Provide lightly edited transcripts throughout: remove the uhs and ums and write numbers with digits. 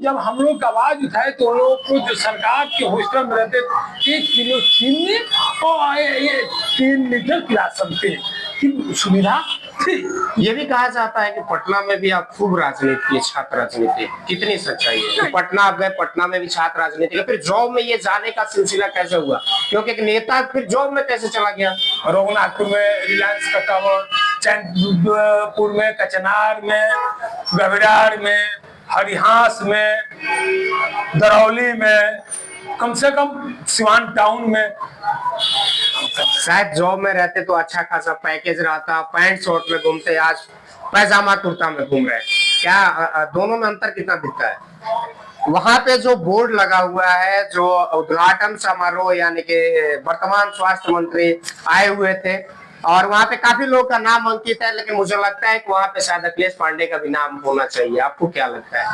जब हम लोग आवाज उठाए तो उन लोगों को जो सरकार के हॉस्टल में रहते 1 किलो चीनी और ये 3 लीटर किरासन तेल की सुविधा थी। ये भी कहा जाता है कि पटना में भी आप खूब राजनीति, छात्र राजनीति, कितनी सच्चाई है? तो पटना आप गए, पटना में भी छात्र राजनीति, फिर जॉब में ये जाने का सिलसिला कैसे हुआ? क्योंकि एक नेता फिर जॉब में कैसे चला गया? रघुनाथपुर में रिलायंस का टावर, चैनपुर में, कचनार में, गविरार में, हरिहास में, दरौली में, कम से कम सिवान टाउन में। शायद जॉब में रहते तो अच्छा खासा पैकेज रहता, पैंट शर्ट में घूमते, आज पैजामा कुर्ता में घूम रहे हैं। क्या दोनों में अंतर कितना दिखता है? वहां पे जो बोर्ड लगा हुआ है, जो उद्घाटन समारोह यानी कि वर्तमान स्वास्थ्य मंत्री आए हुए थे और वहां पे काफी लोग का नाम अंकित है, लेकिन मुझे लगता है कि वहां पे शायद अखिलेश पांडे का भी नाम होना चाहिए। आपको क्या लगता है?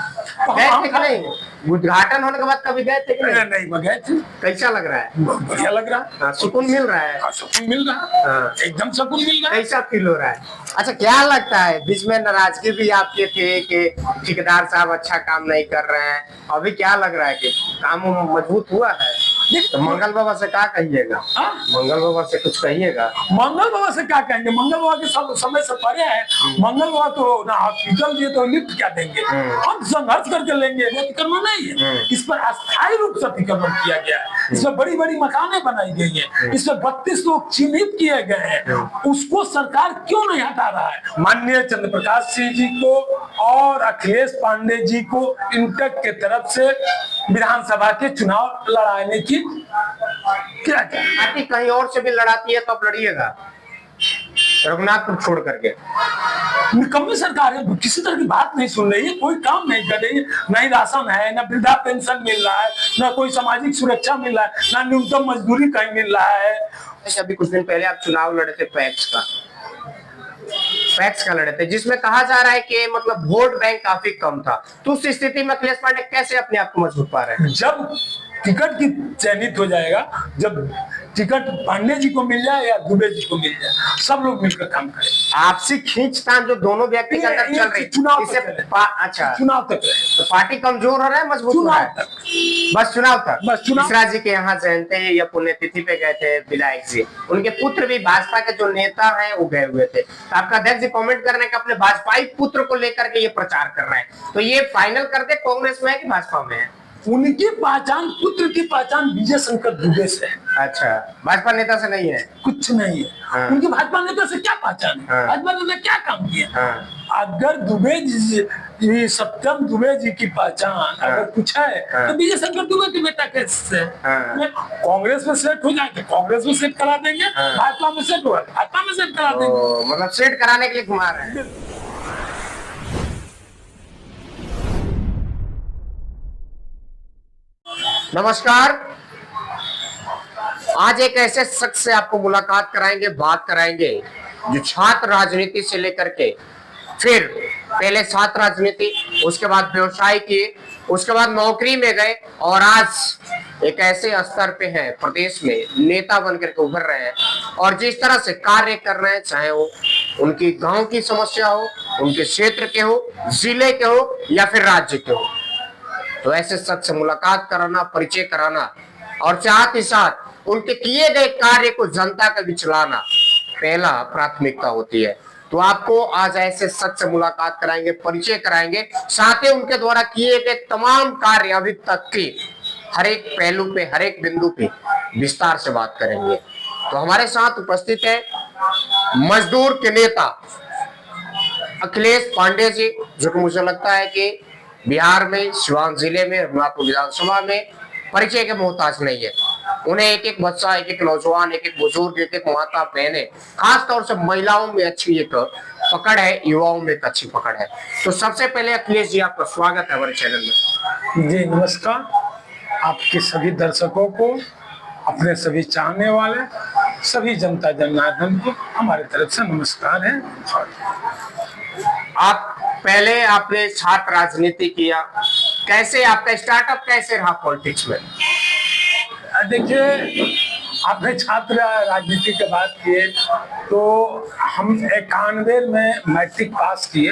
गए थे कि नहीं? उद्घाटन होने के बाद कभी गए थे कि नहीं? नहीं गए थे। कैसा लग रहा है? बढ़िया लग रहा है, सुकून मिल रहा है। सुकून मिल रहा है, एकदम सुकून मिल रहा है। कैसा फील हो रहा है? अच्छा, क्या लगता है? बीच में नाराजगी भी आपके थे कि ठेकेदार साहब अच्छा काम नहीं कर रहे हैं, अभी क्या लग रहा है कि काम मजबूत हुआ है? तो मंगल बाबा से क्या कहिएगा? मंगल बाबा से कुछ कहिएगा? मंगल बाबा से क्या कहेंगे? मंगल बाबा के सब समय से परे है। मंगल बाबा तो ना हॉस्पिटल दिए तो लिफ्ट क्या देंगे? हम संघर्ष करके लेंगे, अतिक्रमण नहीं है। इस पर अस्थायी रूप से अतिक्रमण किया गया है, इसमें बड़ी बड़ी मकानें बनाई गई है, इसमें 32 लोग चिन्हित किए गए हैं, उसको सरकार क्यों नहीं हटा रहा है? माननीय चंद्र प्रकाश सिंह जी को और अखिलेश पांडे जी को इंटेक के तरफ से विधानसभा के चुनाव लड़ाने की क्या पार्टी कहीं और से भी लड़ाती है तो आप लड़िएगा, रघुनाथपुर छोड़ करके। निकम्मी सरकार है, किसी तरह की बात नहीं सुन रही है, कोई काम नहीं कर रही है, ना ही राशन है, ना वृद्धा पेंशन मिल रहा है, ना कोई सामाजिक सुरक्षा मिल रहा है, ना न्यूनतम मजदूरी कहीं मिल रहा है। अभी कुछ दिन पहले आप चुनाव लड़े थे पैक्स का लड़े थे, जिसमें कहा जा रहा है कि मतलब वोट बैंक काफी कम था, तो उस स्थिति में अखिलेश पांडे कैसे अपने आप को मजबूत पा रहे हैं? जब टिकट की चयनित हो जाएगा, जब टिकट पांडे जी को मिल जाए या दुबे जी को मिल जाए, सब लोग मिलकर काम करें। आपसी खींचतान जो दोनों व्यक्ति के अंदर चल रही चुनाव इससे अच्छा चुनाव तक तो पार्टी कमजोर हो रहा है, मजबूत हो रहा है? बस चुनाव तक। मिश्रा जी के यहाँ जयंती या पुण्यतिथि पे गए थे विधायक जी, उनके पुत्र भी भाजपा के जो नेता हैं वो गए हुए थे, तो आपका अध्यक्ष जी कमेंट कर रहे हैं कि अपने भाजपाई पुत्र को लेकर के ये प्रचार कर रहे हैं, तो ये फाइनल कर दे कांग्रेस में है कि भाजपा में है? उनकी पहचान, पुत्र की पहचान विजय शंकर दुबे से है। अच्छा, भाजपा नेता से नहीं है? कुछ नहीं है। उनकी भाजपा नेता से क्या पहचान है? भाजपा नेता क्या काम किया? अगर दुबे जी, सप्तम दुबे जी की पहचान अगर कुछ है तो विजय शंकर दुबे के बेटा कैसे? कांग्रेस में सेट हो जाएंगे, कांग्रेस में सेट करा देंगे, भाजपा में सेट होगा, भाजपा में सेट करा देंगे। मतलब सेट कराने के लिए घुमा रहे हैं। नमस्कार, आज एक ऐसे शख्स से आपको मुलाकात कराएंगे, बात कराएंगे जो छात्र राजनीति से लेकर के फिर पहले छात्र राजनीति, उसके बाद व्यवसाय किए, उसके बाद नौकरी में गए और आज एक ऐसे स्तर पे हैं, प्रदेश में नेता बनकर के उभर रहे हैं और जिस तरह से कार्य कर रहे हैं, चाहे वो उनकी गांव की समस्या हो, उनके क्षेत्र के हो, जिले के हो या फिर राज्य के हो, तो ऐसे शख्स से मुलाकात कराना, परिचय कराना और साथ ही साथ उनके किए गए कार्य को जनता के बीच लाना पहला प्राथमिकता होती है। तो आपको आज ऐसे शख्स से मुलाकात कराएंगे, परिचय कराएंगे, साथ ही उनके द्वारा किए गए तमाम कार्य अभी तक के हर एक पहलू पे, हर एक बिंदु पे विस्तार से बात करेंगे। तो हमारे साथ उपस्थित है मजदूर के नेता अखिलेश पांडे जी, जो कि मुझे लगता है कि बिहार में, सिवान जिले में, रघुनाथपुर विधानसभा में परिचय के मोहताज नहीं है। उन्हें एक एक बच्चा, एक एक नौजवान, एक एक बुजुर्ग, एक एक माता बहने, खास तौर से महिलाओं में अच्छी एक पकड़ है, युवाओं में एक अच्छी पकड़ है। तो सबसे पहले अखिलेश जी, आपका स्वागत है हमारे चैनल में। जी नमस्कार, आपके सभी दर्शकों को, अपने सभी चाहने वाले, सभी जनता जनार्दन को हमारे तरफ से नमस्कार है। आप पहले आपने छात्र राजनीति किया, कैसे आपका स्टार्टअप कैसे रहा पॉलिटिक्स में? देखिए, आपने छात्र राजनीति की बात की है तो हम 91 में मैट्रिक पास किए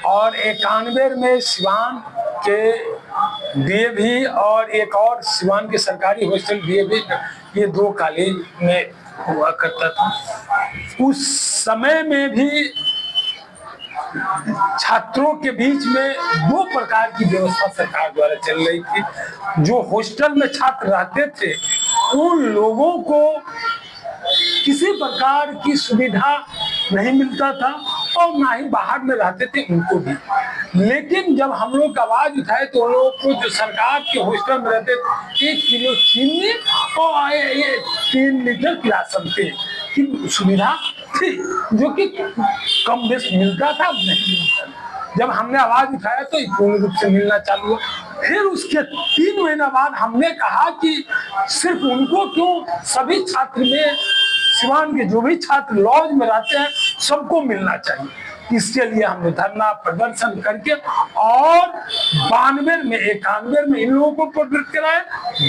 और 91 में सिवान के डीएवी और एक और सिवान के सरकारी हॉस्टल डीएवी, ये 2 कॉलेज में हुआ करता था। उस समय में भी छात्रों के बीच में 2 प्रकार की व्यवस्था सरकार द्वारा चल रही थी। जो हॉस्टल में छात्र रहते थे उन लोगों को किसी प्रकार की सुविधा नहीं मिलता था और ना ही बाहर में रहते थे उनको भी। लेकिन जब हम लोग आवाज उठाए तो उन लोगों को, जो सरकार के हॉस्टल में रहते थे, 1 किलो चीनी और 3 लीटर किरासन तेल की सुविधा थी, जो कि कम बेश मिलता था, अब नहीं मिलता। जब हमने आवाज उठाया तो पूर्ण रूप से मिलना चालू हुआ। फिर उसके 3 महीना बाद हमने कहा कि सिर्फ उनको क्यों, सभी छात्र में, सिवान के जो भी छात्र लॉज में रहते हैं सबको मिलना चाहिए। इसके लिए हमने धरना प्रदर्शन करके और 92 में 91 में इन लोगों को प्रेरित कराया,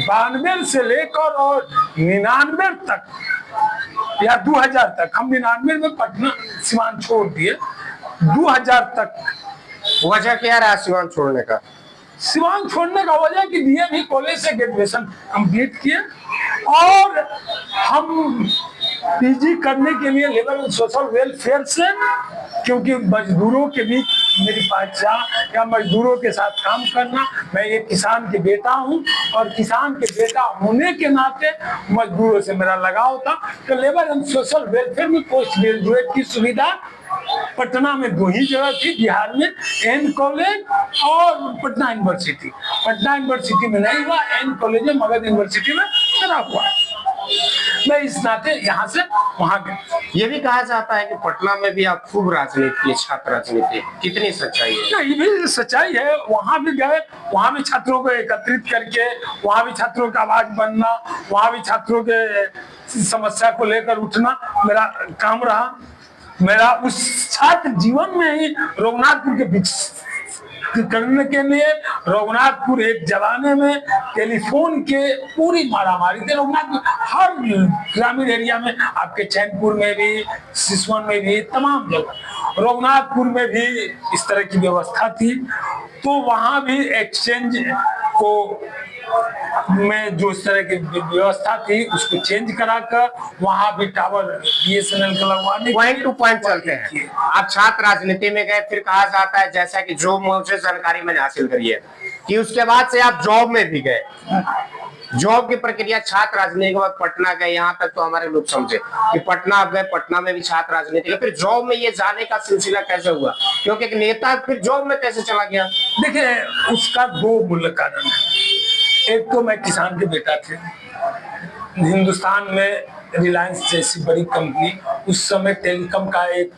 92 से लेकर और 99 तक या 2000 तक, हम 99 में पटना सिवान छोड़ दिए, 2000 तक। वजह क्या रहा सिवान छोड़ने का? सिवान छोड़ने का वजह कि डीएवी कॉलेज से ग्रेजुएशन कंप्लीट किए और हम पीजी करने के लिए लेबर एंड सोशल वेलफेयर से, क्योंकि मजदूरों के बीच मेरी पहचान या मजदूरों के साथ काम करना, मैं एक किसान के बेटा हूं और किसान के बेटा होने के नाते मजदूरों से मेरा लगाव था। तो लेबर एंड सोशल वेलफेयर में पोस्ट ग्रेजुएट की सुविधा पटना में 2 ही जगह थी बिहार में, एन कॉलेज और पटना यूनिवर्सिटी। पटना यूनिवर्सिटी में नहीं हुआ, एन कॉलेज में मगध यूनिवर्सिटी में करा हुआ। मैं इस नाते यहाँ से वहां गया। ये भी कहा जाता है कि पटना में भी आप खूब राजनीति, छात्र राजनीति, कितनी सच्चाई है? ये भी सच्चाई है। वहां भी गए, वहां भी छात्रों को एकत्रित करके, वहां भी छात्रों का आवाज बनना, वहां भी छात्रों के समस्या को लेकर उठना मेरा काम रहा। मेरा उस छात्र जीवन में ही रघुनाथपुर के विकसित करने के लिए, रघुनाथपुर एक जमाने में टेलीफोन के पूरी मारामारी थी। रघुनाथपुर हर ग्रामीण एरिया में, आपके चैनपुर में भी, सिसवन में भी, तमाम जगह रघुनाथपुर में भी इस तरह की व्यवस्था थी। तो वहां भी एक्सचेंज को में जो इस तरह की व्यवस्था थी उसको चेंज कराकर वहां भी टावर बीएसएनएल का लगवाने, पॉइंट टू पॉइंट चलते हैं। आप छात्र राजनीति में गए, फिर कहा जाता है, जैसा कि जो मुझे जानकारी मैंने हासिल करी है, कि उसके बाद से आप जॉब में भी गए। जॉब की प्रक्रिया, छात्र राजनीति के बाद पटना गए, यहाँ तक तो हमारे लोग समझे कि पटना आप गए, पटना में भी छात्र राजनीति, फिर जॉब में ये जाने का सिलसिला कैसे हुआ? क्योंकि एक नेता फिर जॉब में कैसे चला गया? देखिए, उसका 2 मूल कारण है। एक तो मैं किसान के बेटा थे। हिंदुस्तान में रिलायंस जैसी बड़ी कंपनी, उस समय टेलीकॉम का एक,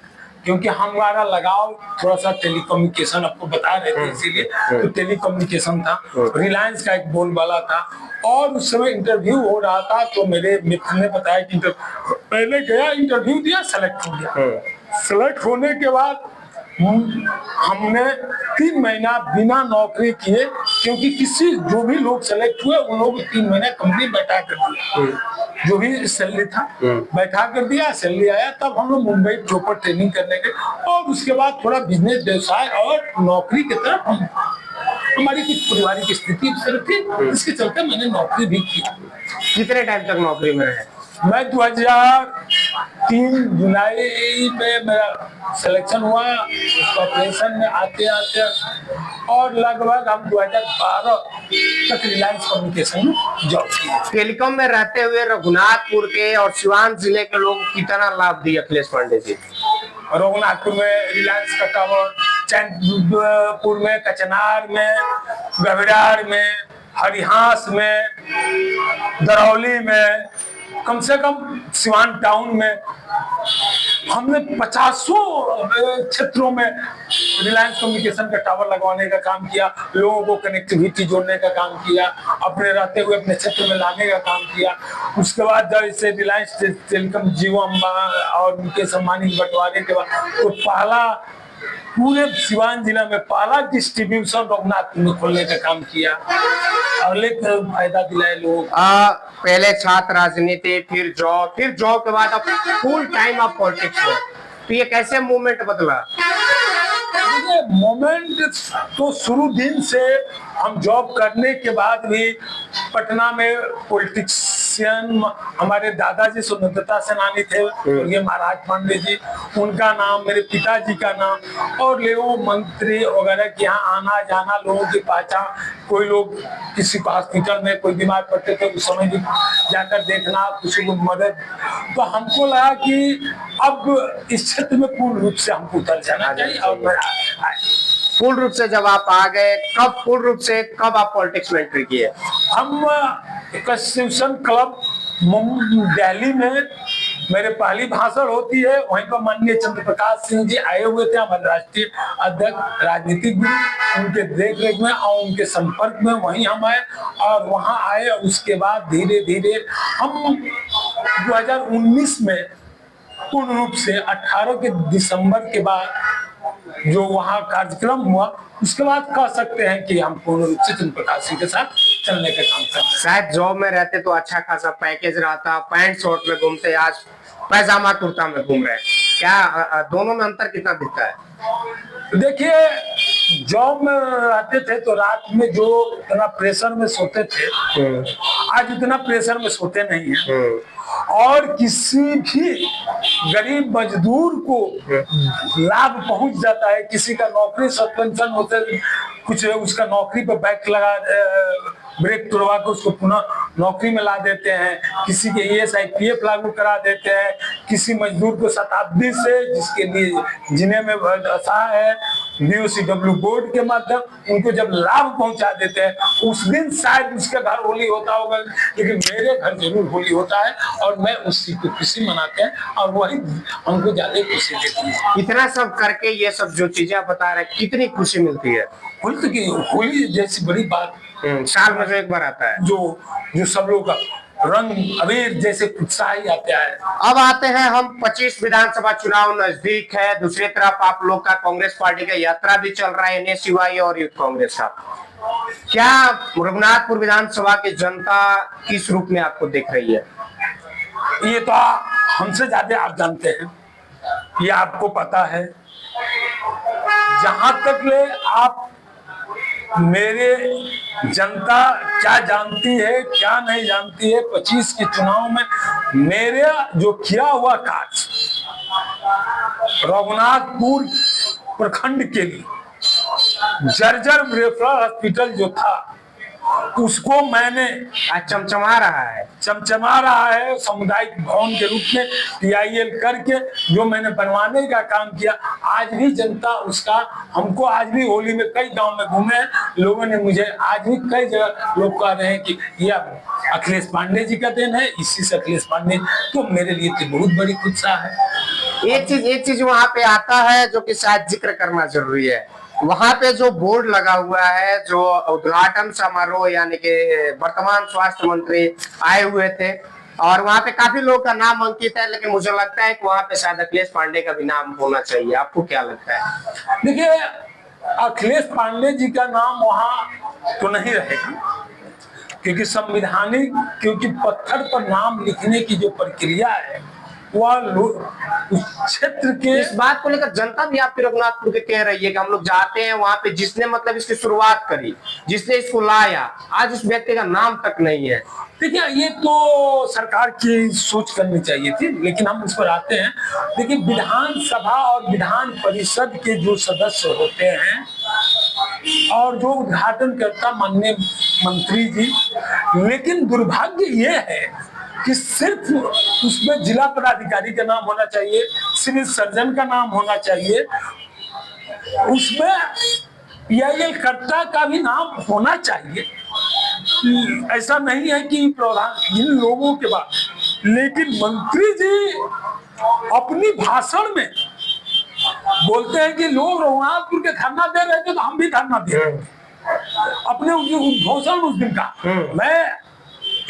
क्योंकि हमारा लगाव थोड़ा सा टेलीकम्युनिकेशन, आपको बता रहे थे इसीलिए, तो टेलीकम्युनिकेशन था। रिलायंस का एक बोलबाला था और उस समय इंटरव्यू हो रहा था। तो मेरे मित्र ने बताया कि पहले गया, इंटरव्यू दिया, सेलेक्ट हो गया। सेलेक्ट होने के बाद हमने 3 महीना बिना नौकरी किए, क्योंकि किसी जो भी लोग सेलेक्ट हुए उन लोग 3 महीना कंपनी बैठा कर दिया, जो भी सैलरी था बैठा कर दिया। सैलरी आया तब हम लोग मुंबई प्रॉपर ट्रेनिंग करने गए और उसके बाद थोड़ा बिजनेस व्यवसाय और नौकरी की तरफ हमारी कुछ पारिवारिक स्थिति इस तरह थी, इसके चलते मैंने नौकरी भी की। कितने टाइम तक नौकरी में रहे? मैं 2003 जुलाई में मेरा सिलेक्शन हुआ, उस ऑपरेशन में आते आते और लगभग हम 2012 तक रिलायंस कम्युनिकेशन में जॉब किया। टेलीकॉम में रहते हुए रघुनाथपुर के और सिवान जिले के लोग कितना लाभ दिए अखिलेश पांडे जी? रघुनाथपुर में रिलायंस का टावर, चैनपुर में, कचनार में, गभिरार में, हरिहास में, दरौली में, कम से कम सिवान टाउन में हमने 50 क्षेत्रों में रिलायंस कम्युनिकेशन का टावर लगवाने का काम किया, लोगों को कनेक्टिविटी जोड़ने का काम किया, अपने रहते हुए अपने क्षेत्र में लाने का काम किया। उसके बाद जब इसे रिलायंस टेलीकॉम जियो और उनके सम्मानित बंटवारे के बाद तो पहला पूरे सिवान जिला में पहला डिस्ट्रीब्यूशन रघुनाथपुर में खोलने का काम किया और फायदा दिलाए लोग। पहले छात्र राजनीति, फिर जॉब के बाद अब फुल टाइम आप पॉलिटिक्स में, तो ये कैसे मूवमेंट बदला? मोमेंट तो शुरू दिन से हम जॉब करने के बाद भी पटना में पॉलिटिशियन हमारे दादाजी स्वतंत्रता सेनानी थे, ये महाराज पांडे जी, उनका नाम, मेरे पिताजी का नाम, और लेवो मंत्री वगैरह के यहाँ आना जाना, लोगों की पहचान, कोई लोग किसी को हॉस्पिटल में कोई बीमार पड़ते थे उस समय भी जाकर देखना, किसी को मदद। तो हमको लगा कि अब इस क्षेत्र में पूर्ण रूप से हमको उतर जाना चाहिए और मैं पूर्ण रूप से जब आप आ गए, कब पूर्ण रूप से कब आप पॉलिटिक्स में एंट्री किए? हम कंस्टिट्यूशन क्लब दिल्ली में मेरे पहली भाषण होती है, वहीं पर माननीय चंद्र प्रकाश सिंह जी आए हुए थे, हमारे राष्ट्रीय अध्यक्ष, राजनीतिक भी, उनके देख रेख में और उनके संपर्क में वहीं हम आए और वहां आए। उसके बाद धीरे धीरे हम 2019 में पूर्ण रूप से 18 के दिसंबर के बाद जो वहाँ कार्यक्रम हुआ, उसके बाद कह सकते हैं कि हम पूर्ण रूप से चंद्र प्रकाश सिंह के साथ चलने का काम करते हैं। शायद जॉब में रहते तो अच्छा खासा पैकेज रहता, पैंट शर्ट में घूमते, आज पैजामा कुर्ता में घूम रहे हैं, क्या दोनों में अंतर कितना दिखता है? देखिए, जॉब में रहते थे तो रात में जो इतना प्रेशर में सोते थे, आज इतना प्रेशर में सोते नहीं है। और किसी भी गरीब मजदूर को लाभ पहुंच जाता है, किसी का नौकरी सस्पेंशन होते, कुछ उसका नौकरी पर बैक लगा, ब्रेक तोड़वा कर उसको पुनः नौकरी में ला देते हैं, किसी के ESIPF लागू करा देते हैं, किसी मजदूर को शताब्दी से जिसके लिए जिन्हें में दशा है BOCW बोर्ड के माध्यम उनको जब लाभ पहुंचा देते हैं, उस दिन शायद उसके घर होली होता होगा, लेकिन मेरे घर जरूर होली होता है और मैं उसी को खुशी मनाते हैं और वही हमको ज्यादा खुशी देती है। इतना सब करके ये सब जो चीजें आप बता रहे हैं, कितनी खुशी मिलती है? होली जैसी बड़ी बात साल में जो एक बार आता है, जो सब लोग का रंग अबीर जैसे उत्साह ही आता है। अब आते हैं हम 25 विधानसभा चुनाव नजदीक है, दूसरी तरफ आप लोग का कांग्रेस पार्टी का यात्रा भी चल रहा है, NSUI और यूथ कांग्रेस का। क्या रघुनाथपुर विधानसभा की जनता किस रूप में आपको देख रही है? ये तो हमसे ज्यादा आप जानते हैं, ये आपको पता है। जहां तक ले आप मेरे जनता क्या जानती है क्या नहीं जानती है, 25 के चुनाव में मेरे जो किया हुआ कार्य रघुनाथपुर प्रखंड के लिए जर्जर रेफरल हॉस्पिटल जो था उसको मैंने चमचमा रहा है सामुदायिक भवन के रूप में PIL करके जो मैंने बनवाने का काम किया। आज भी जनता उसका, हमको आज भी होली में कई गांव में घूमे हैं, लोगों ने मुझे आज भी कई जगह लोग कह रहे हैं कि यह अखिलेश पांडे जी का देन है, इसी से अखिलेश पांडे, तो मेरे लिए तो बहुत बड़ी उत्साह है। एक चीज वहां पे आता है जो कि शायद जिक्र करना जरूरी है, वहां पे जो बोर्ड लगा हुआ है, जो उद्घाटन समारोह यानी कि वर्तमान स्वास्थ्य मंत्री आए हुए थे और वहां पे काफी लोगों का नाम अंकित है, लेकिन मुझे लगता है कि वहां पे शायद अखिलेश पांडे का भी नाम होना चाहिए। आपको क्या लगता है? देखिए, अखिलेश पांडे जी का नाम वहां तो नहीं रहेगा, क्योंकि संवैधानिक, क्योंकि पत्थर पर नाम लिखने की जो प्रक्रिया है वह उस क्षेत्र के, इस बात को लेकर जनता भी आपके रघुनाथपुर के कह रही है कि हम लोग जाते हैं वहां पे, जिसने मतलब इसकी शुरुआत करी, जिसने इसको लाया, आज उस व्यक्ति का नाम तक नहीं है। देखिए, ये तो सरकार की सोच करनी चाहिए थी, लेकिन हम इस पर आते हैं। देखिए, विधानसभा और विधान परिषद के जो सदस्य होते हैं और जो उद्घाटन करता माननीय मंत्री जी, लेकिन दुर्भाग्य ये है कि सिर्फ उसमें जिला पदाधिकारी का नाम होना चाहिए, सिविल सर्जन का नाम होना चाहिए, उसमें PIL कर्ता का भी नाम होना चाहिए। ऐसा नहीं है कि प्रधान इन लोगों के बाद, लेकिन मंत्री जी अपनी भाषण में बोलते हैं कि लोग रघुनाथपुर के धरना दे रहे थे तो हम भी धरना दे रहे थे, अपने उद्घोषण उस दिन का। मैं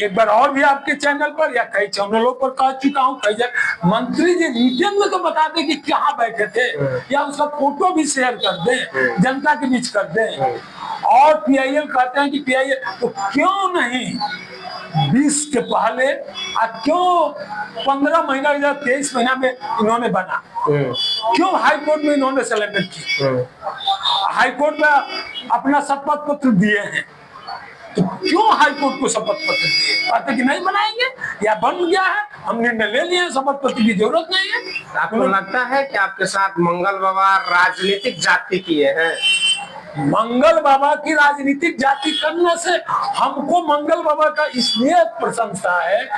एक बार और भी आपके चैनल पर या कई चैनलों पर कह चुका हूँ, कई जगह मंत्री जी मीडियम में तो बता दें कि कहाँ बैठे थे, या उसका फोटो भी शेयर कर दें, जनता के बीच कर दें। और PIL कहते हैं कि PIL, तो क्यों नहीं 20 के पहले, क्यों 15 महीना या 23 महीना में इन्होंने बना, क्यों हाई कोर्ट में इन्होंने सरेंडर की? हाईकोर्ट में अपना शपथ पत्र दिए हैं, तो क्यों हाईकोर्ट को शपथ पत्र दिए? कहते कि नहीं बनाएंगे या बन गया है, हम निर्णय ले लिए हैं, शपथ पत्र की जरूरत नहीं है। आपको लगता है कि आपके साथ मंगल बाबा राजनीतिक जाति किए हैं? मंगल बाबा की राजनीतिक जाति करने से हमको मंगल बाबा का इसलिए प्रशंसा है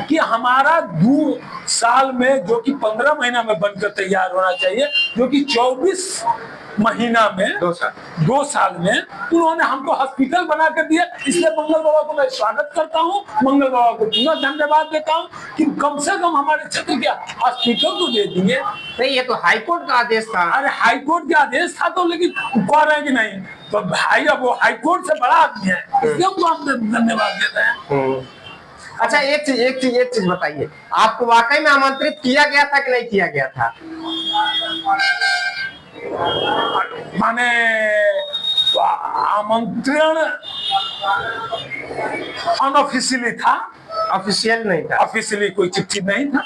कि हमारा 2 साल में, जो कि 15 महीना में बनकर तैयार होना चाहिए, जो कि 24 महीना में 2 साल में उन्होंने हमको हॉस्पिटल बना कर दिया। इसलिए मंगल बाबा को मैं स्वागत करता हूँ, मंगल बाबा को पुनः धन्यवाद देता हूँ कि कम से कम हमारे क्षेत्र के हॉस्पिटल तो दे दिए। नहीं, ये तो हाईकोर्ट का आदेश था। अरे हाईकोर्ट का आदेश था तो, लेकिन कह रहे हैं कि नहीं, तो भाई अब वो हाईकोर्ट से बड़ा आदमी है, इसलिए उनको हम धन्यवाद देते हैं। अच्छा, एक चीज बताइए, आपको वाकई में आमंत्रित किया गया था कि नहीं किया गया था? माने आमंत्रण अनऑफिशियली था, ऑफिशियल नहीं था, ऑफिशियली कोई चिट्ठी नहीं था,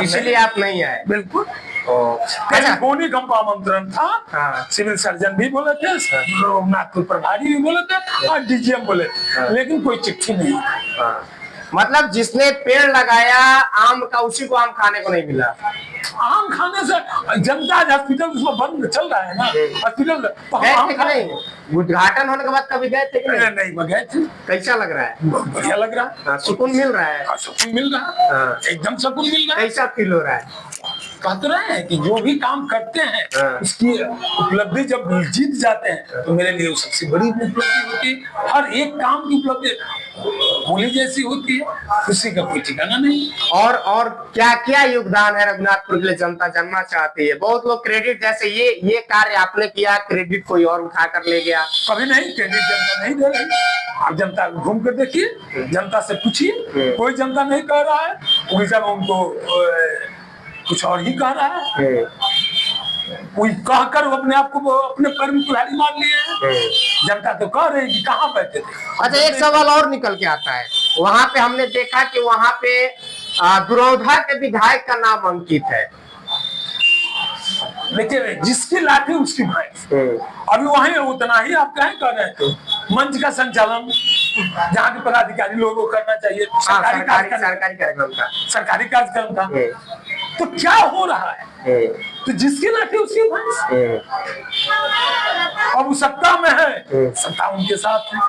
इसलिए आप नहीं आए। बिल्कुल। अच्छा, टेलीफोनिक हमको आमंत्रण था। हाँ। सिविल सर्जन भी बोले थे, नागपुर प्रभारी भी बोले थे और डीजीएम बोले थे, लेकिन कोई चिट्ठी नहीं। मतलब जिसने पेड़ लगाया आम का, उसी को आम खाने को नहीं मिला। आम खाने से जनता हॉस्पिटल उसमें बंद चल रहा है ना, हॉस्पिटल तो गए थे कि नहीं? उद्घाटन होने के बाद कभी गए थे कि नहीं? नहीं गए थे। कैसा लग रहा है? बढ़िया लग रहा है, सुकून मिल रहा है। सुकून मिल रहा है, एकदम सुकून मिल रहा है। कैसा फील हो रहा है? कहते रहे हैं कि जो भी काम करते हैं उसकी उपलब्धि जब जीत जाते हैं तो मेरे लिए वो सबसे बड़ी उपलब्धि होती है। हर एक काम की उपलब्धि होली जैसी होती है, खुशी का कोई ठिकाना नहीं। और क्या क्या योगदान है रघुनाथपुर के लिए, जनता जानना चाहती है। बहुत लोग क्रेडिट, जैसे ये कार्य आपने किया, क्रेडिट कोई और उठा कर ले गया। कभी नहीं, क्रेडिट जनता नहीं दे रही। आप जनता घूम कर देखिए, जनता से पूछिए, कोई जनता नहीं कह रहा है, उल्टा उनको कुछ और ही कह रहा है। कोई कहकर वो अपने आप को अपने पैर में कुल्हाड़ी मार लिए हैं। जनता तो कह रही कि कहाँ बैठे थे। अच्छा, एक सवाल और निकल के आता है, वहाँ पे हमने देखा कि वहाँ पे दुरौधा के विधायक का नाम अंकित है। देखिए, जिसकी लाठी उसकी भैंस। अभी वहीं उतना ही आप कहें कर रहे हैं, मंच का संचालन जहाँ के पदाधिकारी लोगों को करना चाहिए, सरकारी कार्यक्रम का, तो क्या हो रहा है? तो जिसकी लाठी उसकी भैंस। अब सत्ता में है, सत्ता उनके साथ है।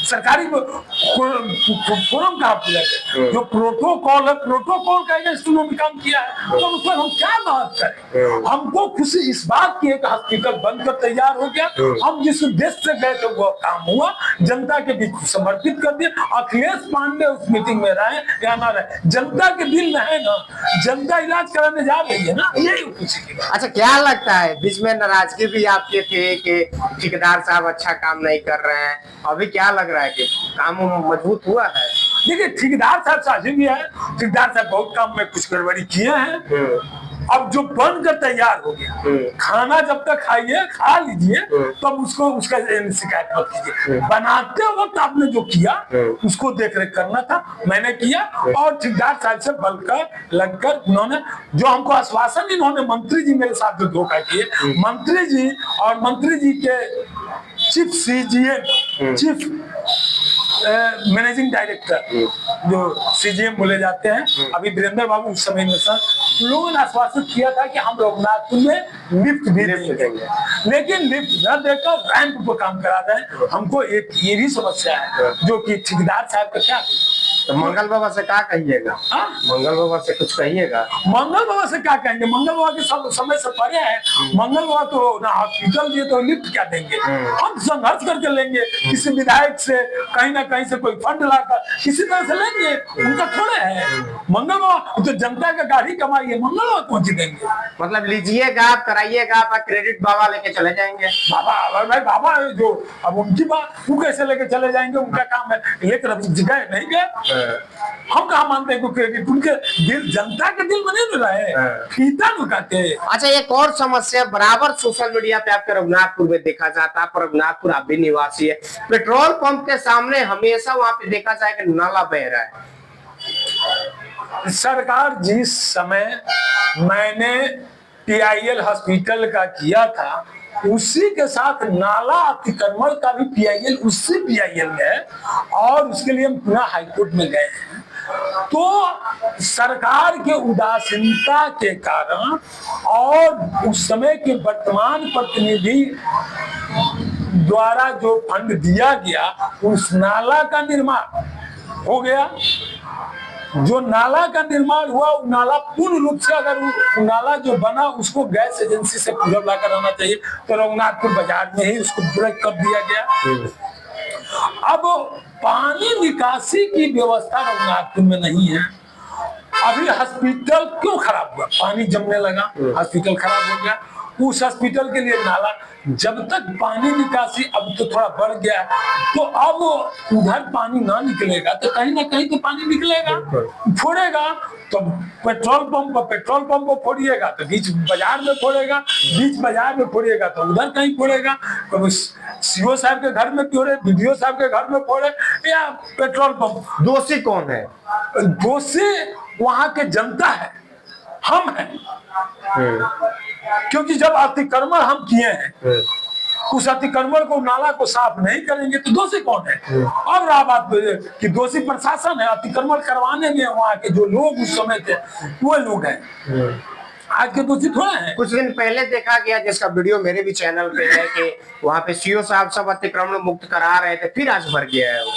सरकारी फोरम कहाँ पूरा है? जो प्रोटोकॉल है, प्रोटोकॉल का अगेंस्ट उन्होंने काम किया है, तो उस पर हम क्या बात करें? हमको खुशी इस बात की एक हॉस्पिटल बनकर तैयार हो गया, हम जिस उद्देश्य से गए थे वो काम हुआ, जनता के बीच समर्पित कर दिया। अखिलेश पांडे उस मीटिंग में रहे या ना रहे, जनता के दिल में है ना, जनता इलाज कराने जा रही है ना, यही खुशी की बात। अच्छा, क्या लगता है, बीच में नाराजगी भी आपके थे कि ठेकेदार साहब अच्छा काम नहीं कर रहे हैं, अभी क्या लग रहा है कि काम मजबूत हुआ है? देखिए, ठेकेदार साहब साझी भी है, ठेकेदार साहब बहुत काम में कुछ गड़बड़ी किए हैं। अब जो बनकर तैयार हो गया, खाना जब तक खाइए, खा लीजिए, तब उसको उसका शिकायत मत कीजिए। बनाते वक्त आपने जो किया उसको देख रेख करना था, मैंने किया। और ठेकेदार साहब से बलकर लगकर उन्होंने जो हमको आश्वासन, इन्होंने मंत्री जी मेरे साथ जो धोखा किए, मंत्री जी और मंत्री जी के chief CGM, chief managing director जो सीजीएम बोले जाते हैं, अभी वीरेंद्र बाबू उस समय में सर, लोगों ने आश्वासन किया था कि हम रघुनाथपुर में लिफ्ट भी देंगे, लेकिन लिफ्ट न देकर रैंप पर काम करा दें। हमको एक ये भी समस्या है, जो कि ठेकेदार साहब का क्या, तो मंगल बाबा से क्या कहिएगा? मंगल बाबा से कुछ कहिएगा? मंगल बाबा से क्या कहेंगे? मंगल बाबा के सब समय से परे है। मंगल बाबा तो ना हॉस्पिटल दिए तो लिफ्ट क्या देंगे? हम संघर्ष करके लेंगे, किसी विधायक से कहीं ना कहीं से कोई फंड लाकर किसी तरह से लेंगे, उनका थोड़े है। मंगल बाबा तो जनता का गाड़ी कमाई है, मंगल बाबा पहुंच देंगे। मतलब लीजिएगा आप, कराइएगा आप, क्रेडिट बाबा लेके चले जाएंगे। बाबा भाई, बाबा जो अब उनकी बात, वो कैसे लेके चले जाएंगे? उनका काम है, लेकर अभी जगह नहीं गए। हम कहा मानते हैं क्रेडिट, उनके दिल, जनता के दिल में नहीं रहे, फीता नुकाते। अच्छा, एक और समस्या बराबर सोशल मीडिया पे आपके रघुनाथपुर में देखा जाता है, पर रघुनाथपुर आप भी निवासी है, पेट्रोल पंप के सामने हमेशा वहां पे देखा जाए कि नाला बह रहा है। सरकार जिस समय मैंने PIL हॉस्पिटल का किया था, उसी के साथ नाला अतिक्रमण का भी पीआईएल उसी पीआईएल में है, और उसके लिए हम पुनः हाईकोर्ट में गए हैं। तो सरकार के उदासीनता के कारण और उस समय के वर्तमान प्रतिनिधि द्वारा जो फंड दिया गया, उस नाला का निर्माण हो गया। जो नाला का निर्माण हुआ, वो नाला पूर्ण रूप से, अगर वो नाला जो बना उसको गैस एजेंसी से पूरा ला कर आना चाहिए, तो रघुनाथपुर बाजार में ही उसको ब्रेक कर दिया गया। अब पानी निकासी की व्यवस्था रघुनाथपुर में नहीं है। अभी हॉस्पिटल क्यों खराब हुआ? पानी जमने लगा, हॉस्पिटल खराब हो गया। उस हॉस्पिटल के लिए नाला, जब तक पानी निकासी अब तो थोड़ा बढ़ गया है, तो अब उधर पानी ना निकलेगा तो कहीं ना कहीं तो पानी निकलेगा, फोड़ेगा तो पेट्रोल पंप को फोड़िएगा तो बीच बाजार में फोड़ेगा, बीच बाजार में फोड़िएगा तो उधर कहीं फोड़ेगा, तो सीओ साहब के घर में फोड़े, बीडीओ साहब के घर में फोड़े, या पेट्रोल पंप। दोषी कौन है? दोषी वहां के जनता है, हम हैं। क्योंकि जब अतिक्रमण हम किए हैं, उस अतिक्रमण को, नाला को साफ नहीं करेंगे तो दोषी कौन है? अब रहा बात कि दोषी प्रशासन है, अतिक्रमण करवाने में वहाँ के जो लोग उस समय थे वो लोग हैं। आज के दोषी थोड़े हैं। कुछ दिन पहले देखा गया, जिसका वीडियो मेरे भी चैनल पे है, कि वहाँ पे सीओ साहब सब अतिक्रमण मुक्त करा रहे थे, फिर आज भर गया है वो।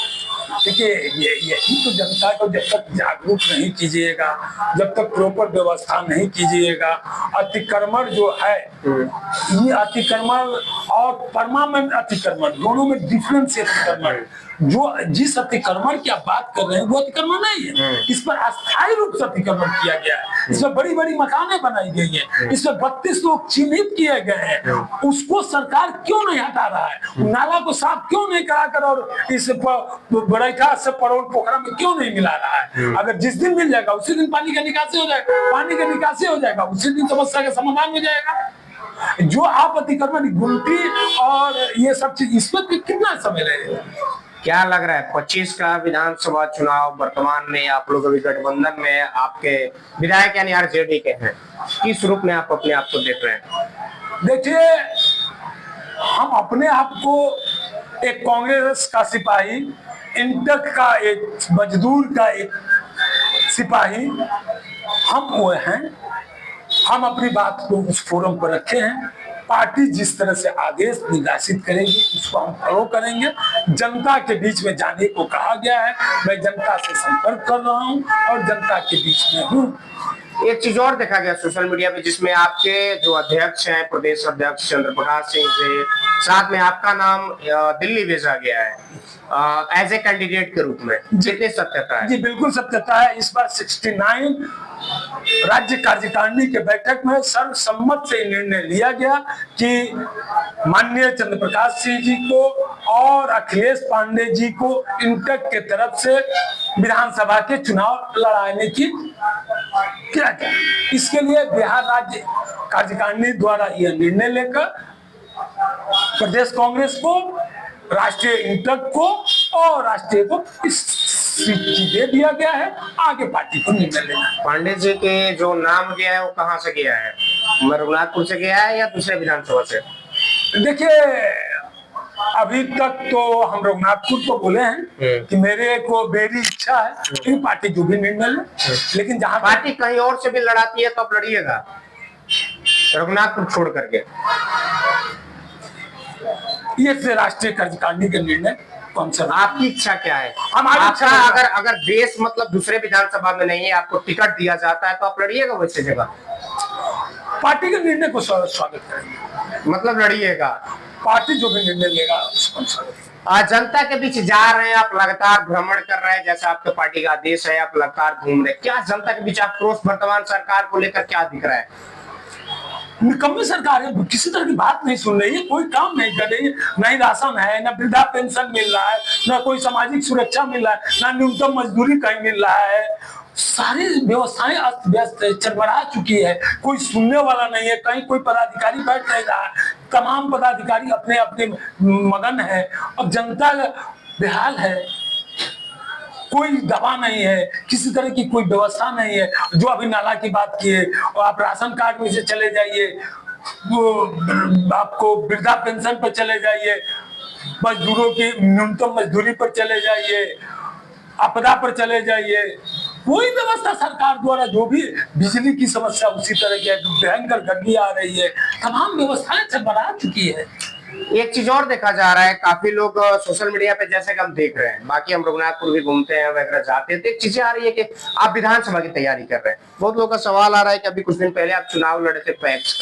देखिए, यही तो जनता को जब तक जागरूक नहीं कीजिएगा, जब तक प्रॉपर व्यवस्था नहीं कीजिएगा, अतिक्रमण जो है, ये अतिक्रमण और परमानेंट अतिक्रमण दोनों में डिफरेंस है। अतिक्रमण जो जिस अतिक्रमण की आप बात कर रहे हैं वो अतिक्रमण नहीं है, इस पर अस्थायी रूप से अतिक्रमण किया गया है। इसमें बड़ी बड़ी मकानें बनाई गई हैं, इसमें 32 लोग चिन्हित किए गए हैं। उसको सरकार क्यों नहीं हटा रहा है? नाला को साफ क्यों नहीं कराकर और इस बड़ैठा से परोल पोखरा में क्यों नहीं मिला रहा है? अगर जिस दिन मिल जाएगा उसी दिन पानी का निकासी हो जाएगा, पानी का निकासी हो जाएगा उसी दिन समस्या का समाधान हो जाएगा। जो आप अतिक्रमण, गुमटी और ये सब चीज, इसमें कितना समय लगेगा? क्या लग रहा है 25 का विधानसभा चुनाव वर्तमान में आप लोग अभी गठबंधन में, आपके विधायक यानी आरजेडी के हैं, किस रूप में आप अपने आप को देख रहे हैं? देखिए, हम अपने आप को एक कांग्रेस का सिपाही, इंटक का एक मजदूर का एक सिपाही हम वो हैं। हम अपनी बात को उस फोरम पर रखे हैं। पार्टी जिस तरह से आदेश निर्देशित करेगी उसको हम फॉलो करेंगे। जनता के बीच में जाने को कहा गया है, मैं जनता से संपर्क कर रहा हूं और जनता के बीच में हूं। एक चीज और देखा गया सोशल मीडिया पे, जिसमें आपके जो अध्यक्ष हैं, प्रदेश अध्यक्ष चंद्र प्रकाश सिंह से साथ में आपका नाम दिल्ली भेजा गया है एज ए कैंडिडेट के रूप में, कितनी सत्यता है? जी बिल्कुल सत्यता है। इस बार 69 राज्य कार्यकारिणी के बैठक में सर्वसम्मत से निर्णय लिया गया कि माननीय चंद्र प्रकाश सिंह जी को और अखिलेश पांडे जी को इंटक के तरफ से विधानसभा के चुनाव लड़ाने की किया गया। इसके लिए बिहार राज्य कार्यकारिणी द्वारा यह निर्णय लेकर प्रदेश कांग्रेस को, राष्ट्रीय इंटक को और राष्ट्रीय को इस सीट दे दिया गया है। आगे पार्टी को निर्णय लेना। पांडे जी के जो नाम गया है वो कहाँ से गया है? रघुनाथपुर से गया है या दूसरे विधानसभा से? देखिए, अभी तक तो हम रघुनाथपुर को बोले हैं कि मेरे को मेरी इच्छा है कि पार्टी जो भी निर्णय ले, लेकिन जहाँ पार्टी कहीं और से भी लड़ाती है तो आप लड़िएगा रघुनाथपुर छोड़ करके। ये राष्ट्रीय कार्यकारिणी का निर्णय कौन सा? आपकी इच्छा क्या है? हमारी इच्छा अगर देश मतलब दूसरे विधानसभा में नहीं है, आपको टिकट दिया जाता है तो आप लड़िएगा वैसे जगह? पार्टी के निर्णय को स्वागत करेंगे, मतलब लड़िएगा। पार्टी जो भी निर्णय लेगा उसको स्वागत। जनता के बीच जा रहे हैं आप, लगातार भ्रमण कर रहे हैं, जैसा आपके पार्टी का आदेश है, आप लगातार घूम रहे हैं, क्या जनता के बीच आक्रोश वर्तमान सरकार को लेकर क्या दिख रहा है? निकम्मी सरकार है, किसी तरह की बात नहीं सुन रही है, कोई काम नहीं कर रही है। न ही राशन है, न वृद्धा पेंशन मिल रहा है, न कोई सामाजिक सुरक्षा मिल रहा है, न न्यूनतम मजदूरी कहीं मिल रहा है। सारी व्यवस्थाएं अस्त व्यस्त है, चरमरा चुकी है, कोई सुनने वाला नहीं है। कहीं कोई पदाधिकारी बैठ नहीं रहा है, तमाम पदाधिकारी अपने अपने मगन है। अब जनता बेहाल है, कोई दवा नहीं है, किसी तरह की कोई व्यवस्था नहीं है। जो अभी नाला की बात की है, आप राशन कार्ड में से चले जाइए, वो आपको वृद्धा पेंशन पर चले जाइए, मजदूरों की न्यूनतम मजदूरी पर चले जाइए, आपदा पर चले जाइए, कोई व्यवस्था सरकार द्वारा जो भी बिजली की समस्या उसी तरह की भयंकर गर्मी आ रही है, तमाम व्यवस्थाएं बना चुकी है। एक चीज और देखा जा रहा है, काफी लोग सोशल मीडिया पे जैसे कि हम देख रहे हैं, बाकी हम रघुनाथपुर भी घूमते हैं वगैरह जाते हैं, तो एक चीजें आ रही है कि आप विधानसभा की तैयारी कर रहे हैं। बहुत लोगों का सवाल आ रहा है कि अभी कुछ दिन पहले आप चुनाव लड़े थे पैक्स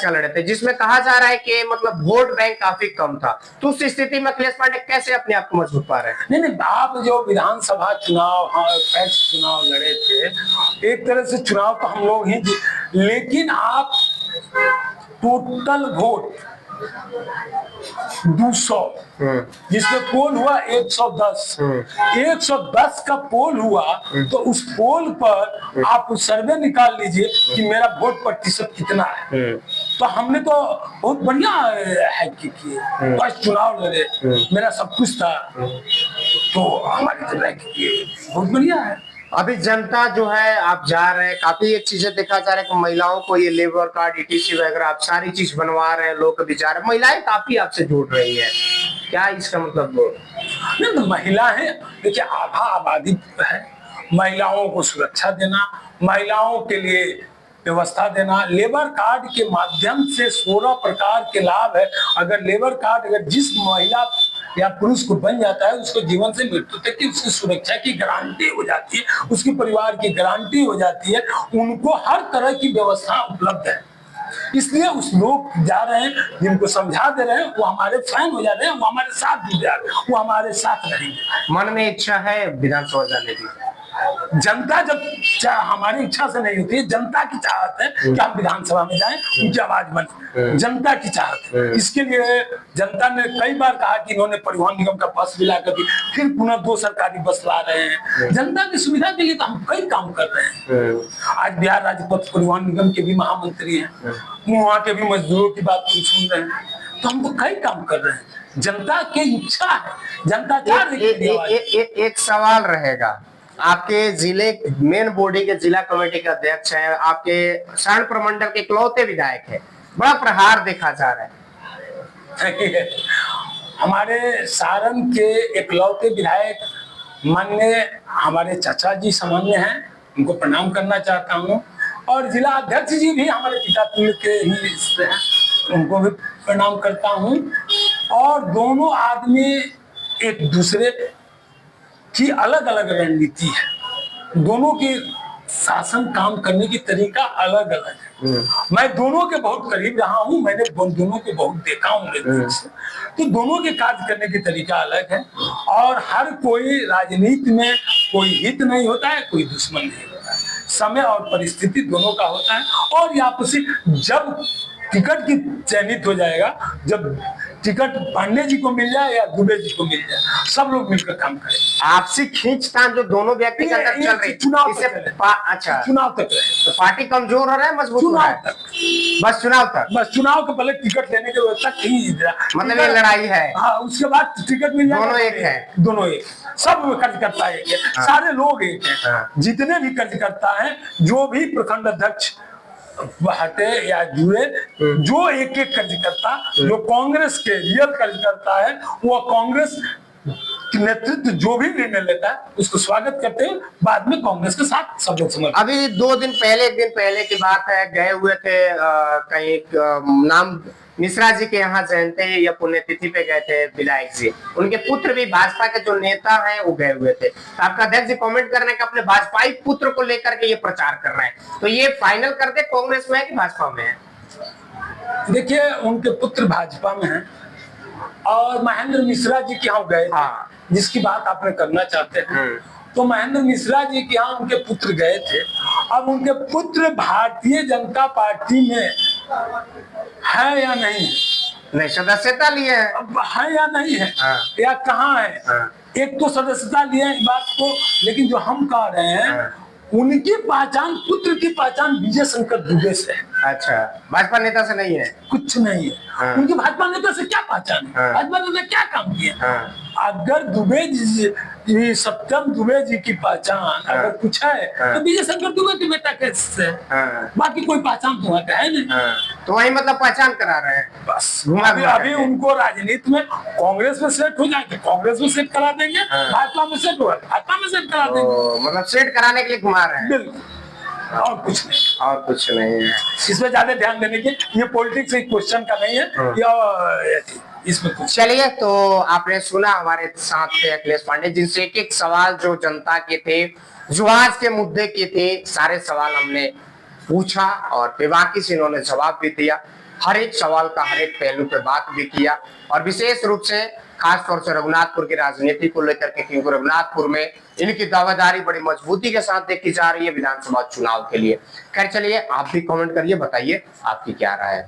का लड़े थे, जिसमें कहा जा रहा है कि मतलब वोट बैंक काफी कम था, तो उस स्थिति में अखिलेश पांडे कैसे अपने आप को मजबूत पा रहे हैं? नहीं, आप जो विधानसभा चुनाव, पैक्स चुनाव लड़े थे, एक तरह से चुनाव तो हम लोग ही, लेकिन आप टोटल वोट 200, जिसमें पोल हुआ 110, 110 का पोल हुआ, तो उस पोल पर आप सर्वे निकाल लीजिए कि मेरा वोट प्रतिशत कितना है। तो हमने तो बहुत बढ़िया है किए, बस चुनाव लड़े, मेरा सब कुछ था, तो हमारी बहुत बढ़िया है। अभी जनता जो है, आप जा रहे हैं, काफी एक चीजें देखा जा रहा है कि महिलाओं को ये लेबर कार्ड, ETC वगैरह आप सारी चीज बनवा रहे हैं, लोग अभी जा रहे हैं, महिलाएं काफी आपसे जुड़ रही है, क्या इसका मतलब? नहीं, तो महिला है, देखिए आधा आबादी है, महिलाओं को सुरक्षा देना, महिलाओं के लिए व्यवस्था देना, लेबर कार्ड के माध्यम से 16 प्रकार के लाभ है। अगर लेबर कार्ड अगर जिस महिला या पुरुष को बन जाता है, उसको जीवन से मृत्यु तक की उसकी सुरक्षा की गारंटी हो जाती है, उसके परिवार की गारंटी हो जाती है, उनको हर तरह की व्यवस्था उपलब्ध है। इसलिए उस लोग जा रहे हैं, जिनको समझा दे रहे हैं, वो हमारे फैन हो जा रहे हैं, वो हमारे साथ जुड़ जा रहे हैं, वो हमारे साथ रहेंगे। मन में इच्छा है विधानसभा जाने की? जनता जब हमारी इच्छा से नहीं होती है, जनता की चाहत है कि हम विधानसभा में जाएं, उनकी आवाज बने, जनता की चाहत है। इसके लिए जनता ने कई बार कहा कि इन्होंने परिवहन निगम का बस भी ला कर दी, फिर पुनः 2 सरकारी बस ला रहे हैं। जनता की सुविधा के लिए तो हम कई काम कर रहे हैं। आज बिहार राज्य पथ परिवहन निगम के भी महामंत्री हैं, वहाँ के भी मजदूरों की बात सुन रहे हैं, तो हम तो कई काम कर रहे हैं। जनता की इच्छा है, जनता चाह रही है। एक सवाल रहेगा, आपके जिले मेन बॉडी के जिला कमेटी के अध्यक्ष हैं, आपके सारण प्रमंडल के इकलौते विधायक है, बड़ा प्रहार देखा जा रहा है। हमारे सारण के इकलौते विधायक माननीय हमारे चाचा जी सामान्य हैं, उनको प्रणाम करना चाहता हूँ, और जिला अध्यक्ष जी भी हमारे पिता तुल्य के ही हैं, उनको भी प्रणाम करता हूँ। और दोनों आदमी एक दूसरे की अलग अलग रणनीति है, दोनों की शासन काम करने की तरीका अलग अलग है। मैं दोनों के बहुत करीब रहा हूं, मैंने दोनों को बहुत देखा हूं, तो दोनों के कार्य करने की तरीका अलग है। और हर कोई राजनीति में कोई हित नहीं होता है, कोई दुश्मन नहीं होता है, समय और परिस्थिति दोनों का होता है। और आपसी जब टिकट की चयनित हो जाएगा, जब टिकट पांडे जी को मिल जाए या दुबे जी को मिल जाए, सब लोग मिलकर काम करें। आपसी खींचतान जो दोनों व्यक्ति के अंदर चल रही है, चुनाव इसे अच्छा चुनाव तक रहे, तो पार्टी कमजोर हो रहा है, मजबूत हो रहा है? बस चुनाव तक, बस चुनाव के पहले टिकट लेने के व्यवस्था कहीं मतलब ये लड़ाई है। हाँ, उसके बाद टिकट मिल जाए, दोनों एक है, दोनों एक, सब कार्यकर्ता एक है, सारे लोग एक है, जितने भी कार्यकर्ता है, जो भी प्रखंड अध्यक्ष हटे या जुड़े, जो एक एक कार्यकर्ता जो कांग्रेस के रियल कार्यकर्ता है, वो कांग्रेस नेतृत्व जो भी निर्णय लेता है उसको स्वागत करते हैं, बाद में कांग्रेस के साथ सब लोग समझ। अभी एक दिन पहले की बात है, गए हुए थे कहीं नाम मिश्रा जी के यहाँ जयंती या पुण्यतिथि पे गए थे विधायक जी, उनके पुत्र भी भाजपा के जो नेता हैं वो गए हुए थे, तो आपका अध्यक्ष जी कमेंट कर रहे हैं कि अपने भाजपाई पुत्र को लेकर के ये प्रचार कर रहे हैं, तो ये फाइनल कर दे कांग्रेस में है कि भाजपा में है? देखिए, उनके पुत्र भाजपा में हैं और महेंद्र मिश्रा जी के यहाँ गए, हाँ, जिसकी बात आपने करना चाहते हैं, तो महेंद्र मिश्रा जी के यहाँ उनके पुत्र गए थे। अब उनके पुत्र भारतीय जनता पार्टी में है या नहीं है? नहीं, सदस्यता लिए है, अब है या नहीं है, या कहाँ है? एक तो सदस्यता लिए है बात को, लेकिन जो हम कह रहे हैं उनकी पहचान, पुत्र की पहचान विजय शंकर दुबे से है। अच्छा, भाजपा नेता से नहीं है? कुछ नहीं है। उनकी भाजपा नेता से क्या पहचान है? भाजपा नेता क्या काम किया? अगर दुबे जी ये सत्यम दुबे जी की पहचान अगर कुछ है तो विजय शंकर दुबे के बेटा कैसे है, बाकी कोई पहचान तो है नहीं। तो वही मतलब पहचान करा रहे हैं बस घुमा अभी घुमा अभी करके। उनको राजनीति में कांग्रेस में सेट हो जाएंगे, कांग्रेस में सेट करा देंगे, भाजपा में सेट होगा भाजपा में सेट करा देंगे। तो मतलब सेट कराने के लिए घुमा रहे हैं, बिल्कुल, और कुछ नहीं, और कुछ नहीं है। इसमें ज्यादा ध्यान देने की ये पॉलिटिक्स एक क्वेश्चन का नहीं है या इसमें कुछ। चलिए, तो आपने सुना हमारे साथ थे अखिलेश पांडे, जिनसे एक एक सवाल जो जनता के थे, जो आज के मुद्दे के थे, सारे सवाल हमने पूछा और बेबाकी से इन्होंने जवाब भी दिया। हर एक सवाल का हर एक पहलू पे बात भी किया और विशेष रूप से खास तौर से रघुनाथपुर की राजनीति को लेकर के, क्योंकि रघुनाथपुर में इनकी दावेदारी बड़ी मजबूती के साथ देखी जा रही है विधानसभा चुनाव के लिए। खैर चलिए, आप भी कमेंट करिए, बताइए आपकी क्या राय है।